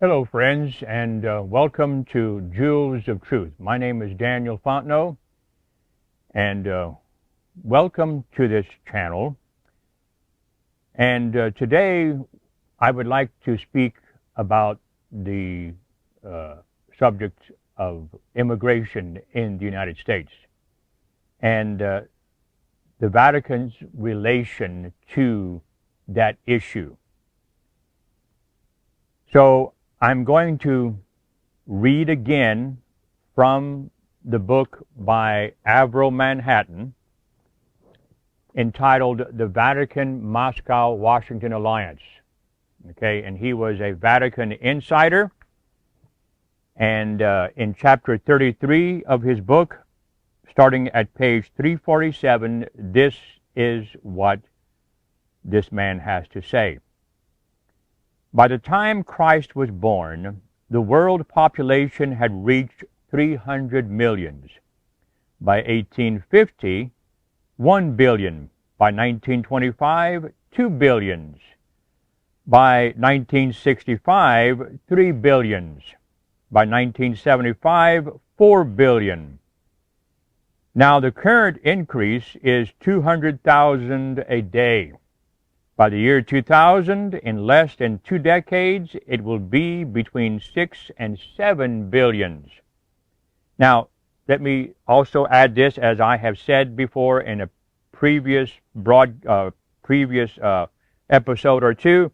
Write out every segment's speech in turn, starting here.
Hello, friends, and welcome to Jewels of Truth. My name is Daniel Fontenot, and welcome to this channel. And today I would like to speak about the subject of immigration in the United States and the Vatican's relation to that issue. So I'm going to read again from the book by Averell Manhattan entitled The Vatican-Moscow-Washington Alliance. Okay, and he was a Vatican insider. And in chapter 33 of his book, starting at page 347, this is what this man has to say. By the time Christ was born, the world population had reached 300 millions. By 1850, 1 billion. By 1925, 2 billions. By 1965, 3 billions. By 1975, 4 billion. Now the current increase is 200,000 a day. By the year 2000, in less than 2 decades, it will be between 6 and 7 billions. Now, let me also add this, as I have said before in a previous episode or two.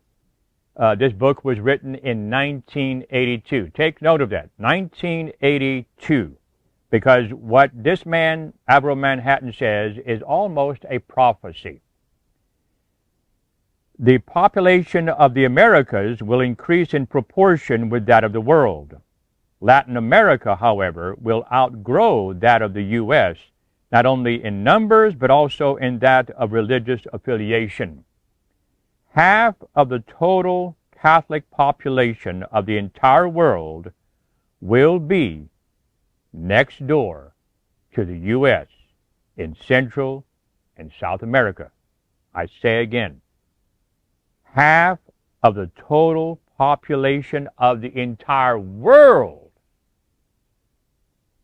This book was written in 1982. Take note of that, 1982, because what this man, Averell Manhattan, says is almost a prophecy. The population of the Americas will increase in proportion with that of the world. Latin America, however, will outgrow that of the U.S., not only in numbers, but also in that of religious affiliation. Half of the total Catholic population of the entire world will be next door to the U.S. in Central and South America. I say again, half of the total population of the entire world,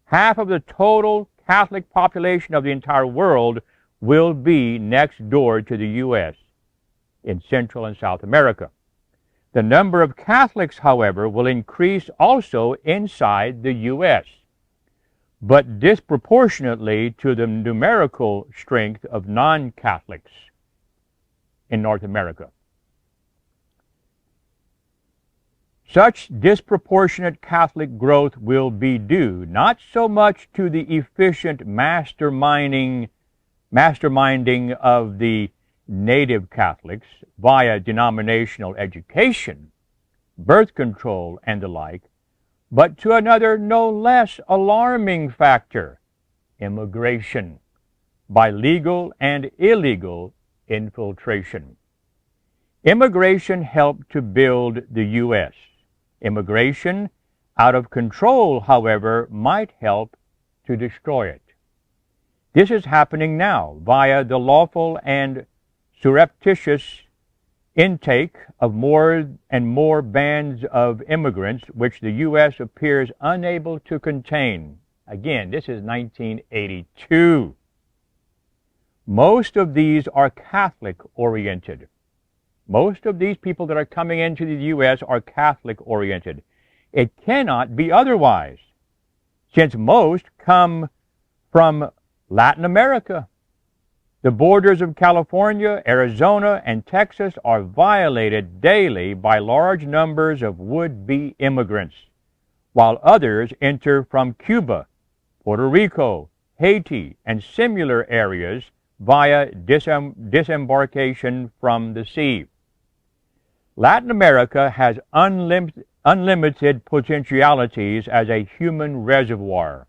half of the total Catholic population of the entire world will be next door to the U.S. in Central and South America. The number of Catholics, however, will increase also inside the U.S., but disproportionately to the numerical strength of non-Catholics in North America. Such disproportionate Catholic growth will be due not so much to the efficient masterminding of the native Catholics via denominational education, birth control, and the like, but to another no less alarming factor, immigration, by legal and illegal infiltration. Immigration helped to build the U.S. Immigration out of control, however, might help to destroy it. This is happening now via the lawful and surreptitious intake of more and more bands of immigrants, which the U.S. appears unable to contain. Again, this is 1982. Most of these are Catholic-oriented. Most of these people that are coming into the U.S. are Catholic-oriented. It cannot be otherwise, since most come from Latin America. The borders of California, Arizona, and Texas are violated daily by large numbers of would-be immigrants, while others enter from Cuba, Puerto Rico, Haiti, and similar areas via disembarkation from the sea. Latin America has unlimited potentialities as a human reservoir.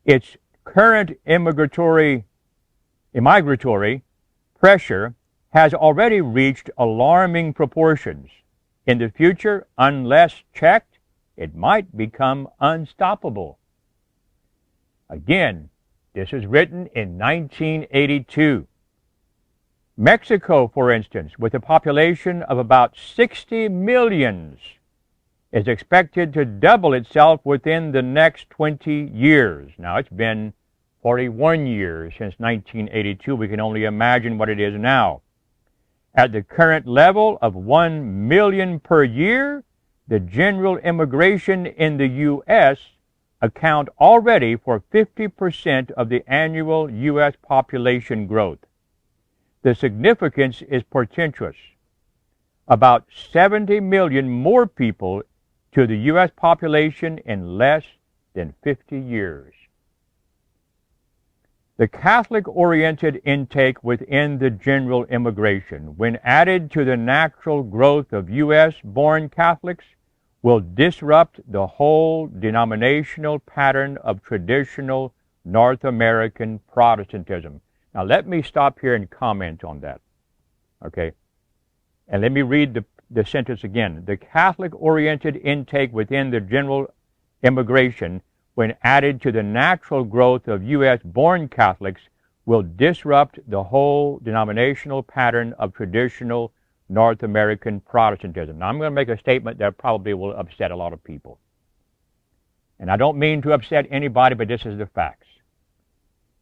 Its current immigratory pressure has already reached alarming proportions. In the future, unless checked, it might become unstoppable. Again, this is written in 1982. Mexico, for instance, with a population of about 60 million, is expected to double itself within the next 20 years. Now, it's been 41 years since 1982. We can only imagine what it is now. At the current level of 1 million per year, the general immigration in the U.S. account already for 50% of the annual U.S. population growth. The significance is portentous. About 70 million more people to the U.S. population in less than 50 years. The Catholic-oriented intake within the general immigration, when added to the natural growth of U.S.-born Catholics, will disrupt the whole denominational pattern of traditional North American Protestantism. Now, let me stop here and comment on that, okay? And let me read the sentence again. The Catholic-oriented intake within the general immigration, when added to the natural growth of U.S.-born Catholics, will disrupt the whole denominational pattern of traditional North American Protestantism. Now, I'm going to make a statement that probably will upset a lot of people. And I don't mean to upset anybody, but this is the facts.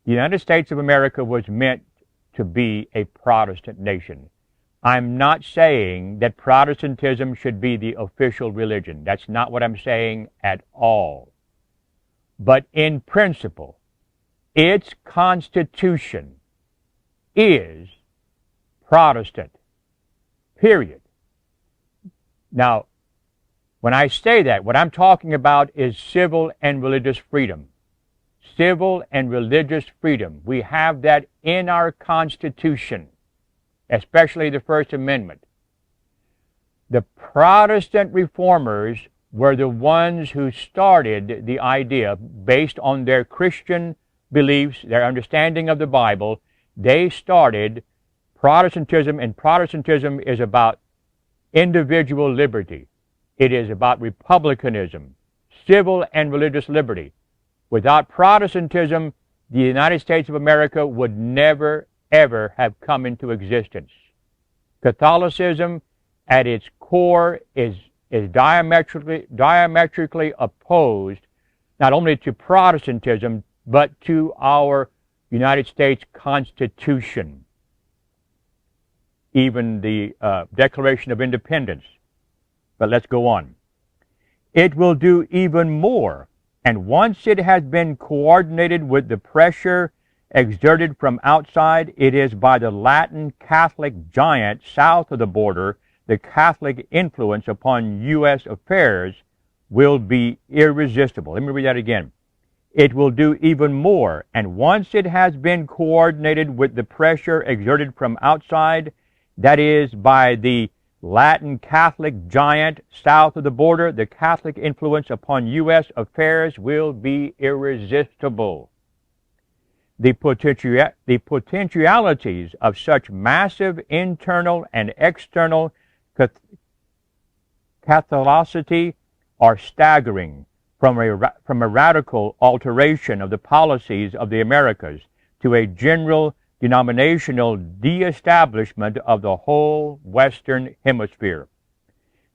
The United States of America was meant to be a Protestant nation. I'm not saying that Protestantism should be the official religion. That's not what I'm saying at all. But in principle, its constitution is Protestant. Period. Now, when I say that, what I'm talking about is civil and religious freedom. Civil and religious freedom. We have that in our Constitution, especially the First Amendment. The Protestant reformers were the ones who started the idea, based on their Christian beliefs, their understanding of the Bible. They started Protestantism, and Protestantism is about individual liberty. It is about republicanism, civil and religious liberty. Without Protestantism, the United States of America would never, ever have come into existence. Catholicism, at its core, is diametrically opposed not only to Protestantism, but to our United States Constitution, even the Declaration of Independence. But let's go on. It will do even more, and once it has been coordinated with the pressure exerted from outside, it is by the Latin Catholic giant south of the border. The Catholic influence upon U.S. affairs will be irresistible. Let me read that again. It will do even more, and once it has been coordinated with the pressure exerted from outside, that is, by the Latin Catholic giant south of the border, the Catholic influence upon U.S. affairs will be irresistible. The potentialities of such massive internal and external Catholicity are staggering, from a radical alteration of the policies of the Americas to a general denominational de-establishment of the whole Western Hemisphere.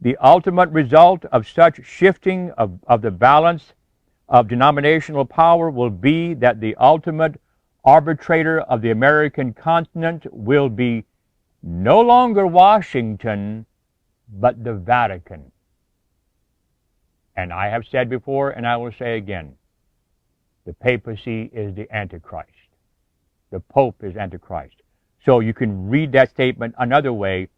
The ultimate result of such shifting of the balance of denominational power will be that the ultimate arbitrator of the American continent will be no longer Washington, but the Vatican. And I have said before, and I will say again, the papacy is the Antichrist. The Pope is Antichrist. So you can read that statement another way,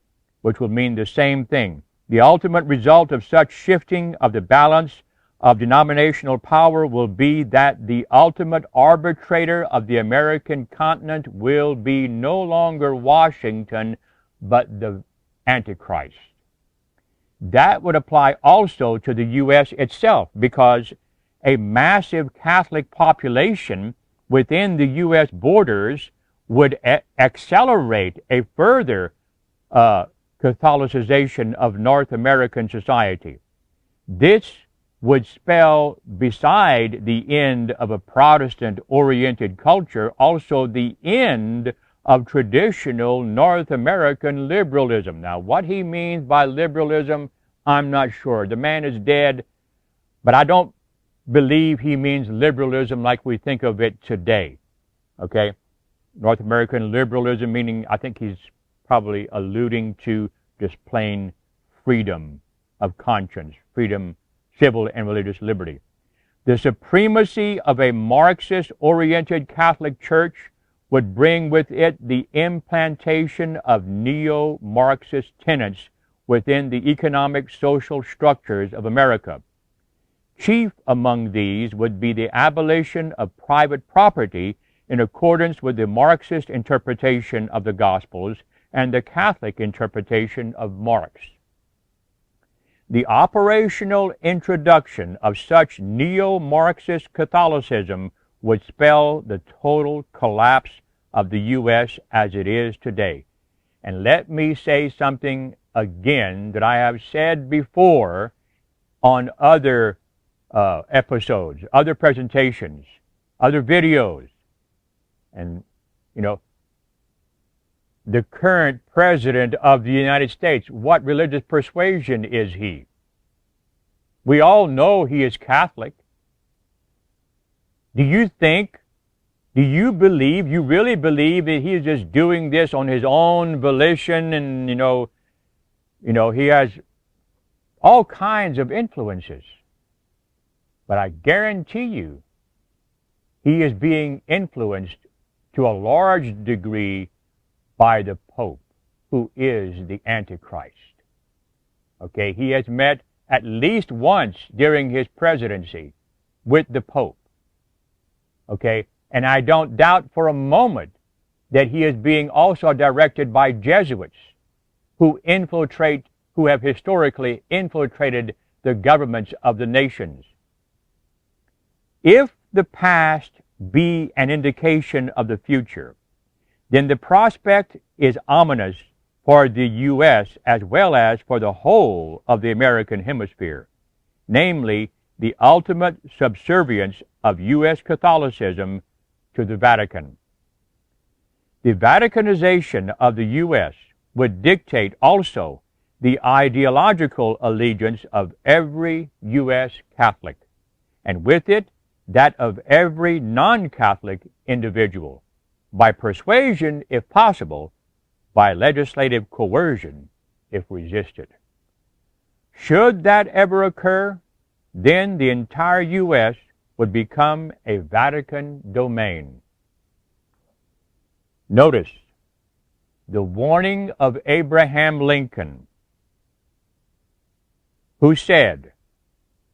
which will mean the same thing. The ultimate result of such shifting of the balance of denominational power will be that the ultimate arbitrator of the American continent will be no longer Washington, but the Antichrist. That would apply also to the U.S. itself, because a massive Catholic population within the U.S. borders would accelerate a further Catholicization of North American society. This would spell, beside the end of a Protestant-oriented culture, also the end of traditional North American liberalism. Now, what he means by liberalism, I'm not sure. The man is dead, but I don't believe he means liberalism like we think of it today. Okay? North American liberalism, meaning I think he's probably alluding to just plain freedom of conscience, freedom, civil and religious liberty. The supremacy of a Marxist-oriented Catholic Church would bring with it the implantation of neo-Marxist tenets within the economic social structures of America. Chief among these would be the abolition of private property in accordance with the Marxist interpretation of the Gospels and the Catholic interpretation of Marx. The operational introduction of such neo-Marxist Catholicism would spell the total collapse of the U.S. as it is today. And let me say something again that I have said before on other episodes, other presentations, other videos. And, you know, the current president of the United States, what religious persuasion is he? We all know he is Catholic. Do you really believe that he is just doing this on his own volition and, you know, he has all kinds of influences. But I guarantee you, he is being influenced to a large degree by the Pope, who is the Antichrist. Okay, he has met at least once during his presidency with the Pope. Okay, and I don't doubt for a moment that he is being also directed by Jesuits who have historically infiltrated the governments of the nations. If the past be an indication of the future, then the prospect is ominous for the U.S. as well as for the whole of the American hemisphere, namely the ultimate subservience of U.S. Catholicism to the Vatican. The Vaticanization of the U.S. would dictate also the ideological allegiance of every U.S. Catholic, and with it, that of every non-Catholic individual, by persuasion if possible, by legislative coercion if resisted. Should that ever occur, then the entire U.S. would become a Vatican domain. Notice the warning of Abraham Lincoln, who said,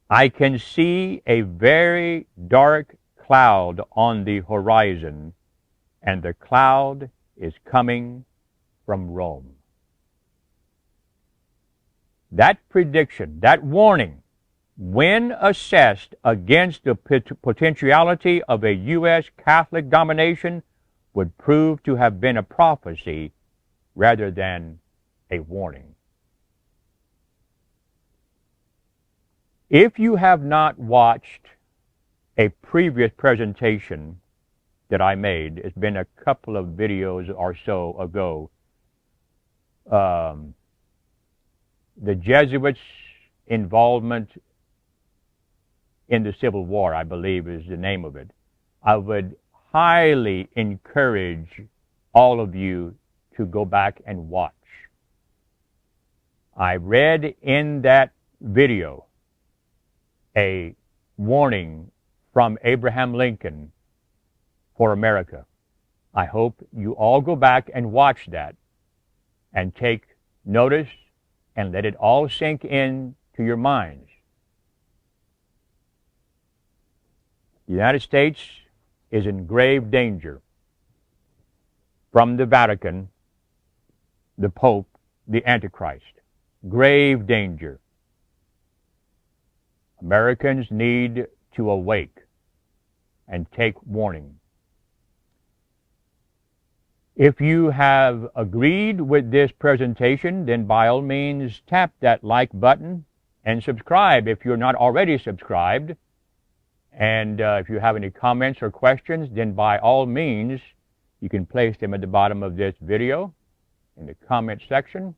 "I can see a very dark cloud on the horizon, and the cloud is coming from Rome." That prediction, that warning, when assessed against the potentiality of a U.S. Catholic domination, would prove to have been a prophecy rather than a warning. If you have not watched a previous presentation that I made, it's been a couple of videos or so ago, the Jesuits' involvement in the Civil War, I believe is the name of it. I would highly encourage all of you to go back and watch. I read in that video a warning from Abraham Lincoln for America. I hope you all go back and watch that and take notice and let it all sink in to your minds. The United States is in grave danger from the Vatican, the Pope, the Antichrist. Grave danger. Americans need to awake and take warning. If you have agreed with this presentation, then by all means tap that like button and subscribe if you're not already subscribed. And if you have any comments or questions, then by all means you can place them at the bottom of this video in the comment section.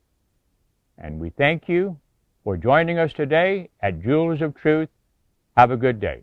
And we thank you for joining us today at Jewels of Truth. Have a good day.